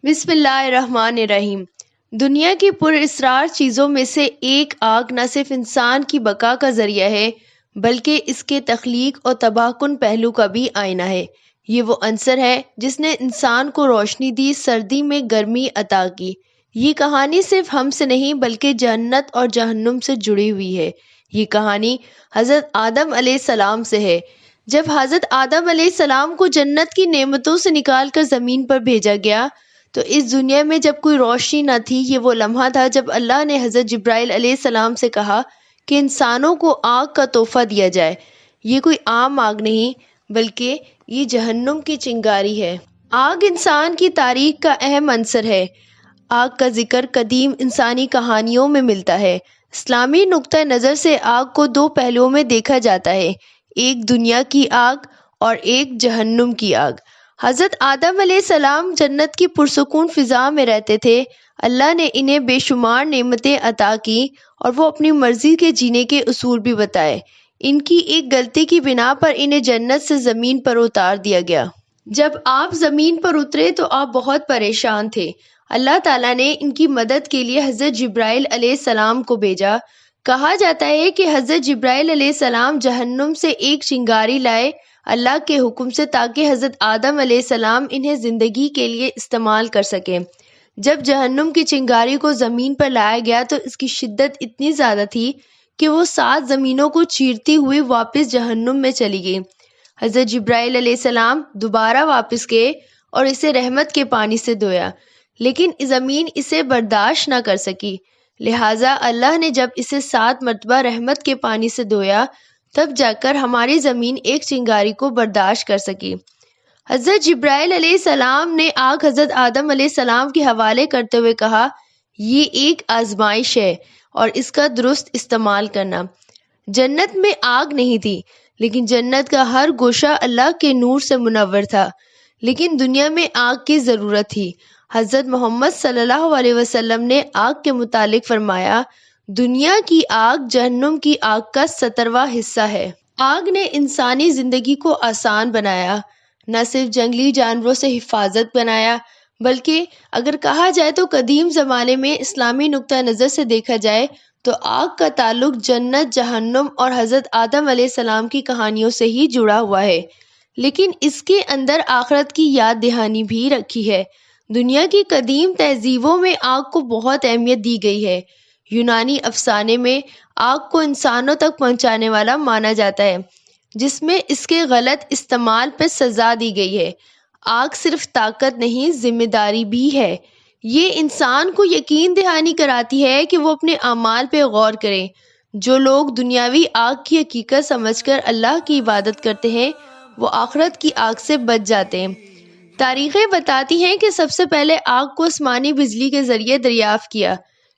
بسم اللہ الرحمن الرحیم۔ دنیا کی پر اسرار چیزوں میں سے ایک آگ نہ صرف انسان کی بقا کا ذریعہ ہے بلکہ اس کے تخلیق اور تباہ کن پہلو کا بھی آئینہ ہے۔ یہ وہ عنصر ہے جس نے انسان کو روشنی دی، سردی میں گرمی عطا کی۔ یہ کہانی صرف ہم سے نہیں بلکہ جنت اور جہنم سے جڑی ہوئی ہے۔ یہ کہانی حضرت آدم علیہ السلام سے ہے۔ جب حضرت آدم علیہ السلام کو جنت کی نعمتوں سے نکال کر زمین پر بھیجا گیا تو اس دنیا میں جب کوئی روشنی نہ تھی۔ یہ وہ لمحہ تھا جب اللہ نے حضرت جبرائیل علیہ السلام سے کہا کہ انسانوں کو آگ کا تحفہ دیا جائے۔ یہ کوئی عام آگ نہیں بلکہ یہ جہنم کی چنگاری ہے۔ آگ انسان کی تاریخ کا اہم عنصر ہے۔ آگ کا ذکر قدیم انسانی کہانیوں میں ملتا ہے۔ اسلامی نقطہ نظر سے آگ کو دو پہلوؤں میں دیکھا جاتا ہے، ایک دنیا کی آگ اور ایک جہنم کی آگ۔ حضرت آدم علیہ السلام جنت کی پرسکون فضا میں رہتے تھے۔ اللہ نے انہیں بے شمار نعمتیں عطا کی اور وہ اپنی مرضی کے جینے کے اصول بھی بتائے۔ ان کی ایک غلطی کی بنا پر انہیں جنت سے زمین پر اتار دیا گیا۔ جب آپ زمین پر اترے تو آپ بہت پریشان تھے۔ اللہ تعالیٰ نے ان کی مدد کے لیے حضرت جبرائیل علیہ السلام کو بھیجا۔ کہا جاتا ہے کہ حضرت جبرائیل علیہ السلام جہنم سے ایک چنگاری لائے اللہ کے حکم سے تاکہ حضرت آدم علیہ السلام انہیں زندگی کے لیے استعمال کر سکیں۔ جب جہنم کی چنگاری کو زمین پر لایا گیا تو اس کی شدت اتنی زیادہ تھی کہ وہ 7 زمینوں کو چیرتی ہوئی واپس جہنم میں چلی گئی۔ حضرت جبرائیل علیہ السلام دوبارہ واپس گئے اور اسے رحمت کے پانی سے دھویا، لیکن زمین اسے برداشت نہ کر سکی۔ لہٰذا اللہ نے جب اسے 7 مرتبہ رحمت کے پانی سے دھویا تب جا کر ہماری زمین ایک چنگاری کو برداشت کر سکی۔ حضرت جبرائیل علیہ السلام نے آگ حضرت آدم علیہ السلام کے حوالے کرتے ہوئے کہا، یہ ایک آزمائش ہے اور اس کا درست استعمال کرنا۔ جنت میں آگ نہیں تھی لیکن جنت کا ہر گوشہ اللہ کے نور سے منور تھا، لیکن دنیا میں آگ کی ضرورت تھی۔ حضرت محمد صلی اللہ علیہ وسلم نے آگ کے متعلق فرمایا، دنیا کی آگ جہنم کی آگ کا 17واں حصہ ہے۔ آگ نے انسانی زندگی کو آسان بنایا، نہ صرف جنگلی جانوروں سے حفاظت بنایا بلکہ اگر کہا جائے تو قدیم زمانے میں اسلامی نقطہ نظر سے دیکھا جائے تو آگ کا تعلق جنت، جہنم اور حضرت آدم علیہ السلام کی کہانیوں سے ہی جڑا ہوا ہے، لیکن اس کے اندر آخرت کی یاد دہانی بھی رکھی ہے۔ دنیا کی قدیم تہذیبوں میں آگ کو بہت اہمیت دی گئی ہے۔ یونانی افسانے میں آگ کو انسانوں تک پہنچانے والا مانا جاتا ہے، جس میں اس کے غلط استعمال پر سزا دی گئی ہے۔ آگ صرف طاقت نہیں، ذمہ داری بھی ہے۔ یہ انسان کو یقین دہانی کراتی ہے کہ وہ اپنے اعمال پہ غور کرے۔ جو لوگ دنیاوی آگ کی حقیقت سمجھ کر اللہ کی عبادت کرتے ہیں وہ آخرت کی آگ سے بچ جاتے ہیں۔ تاریخیں بتاتی ہیں کہ سب سے پہلے آگ کو آسمانی بجلی کے ذریعے دریافت کیا،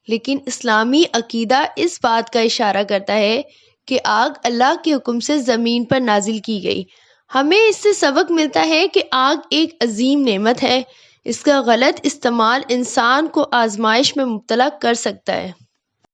لیکن اسلامی عقیدہ اس بات کا اشارہ کرتا ہے کہ آگ اللہ کے حکم سے زمین پر نازل کی گئی۔ ہمیں اس سے سبق ملتا ہے کہ آگ ایک عظیم نعمت ہے، اس کا غلط استعمال انسان کو آزمائش میں مبتلا کر سکتا ہے۔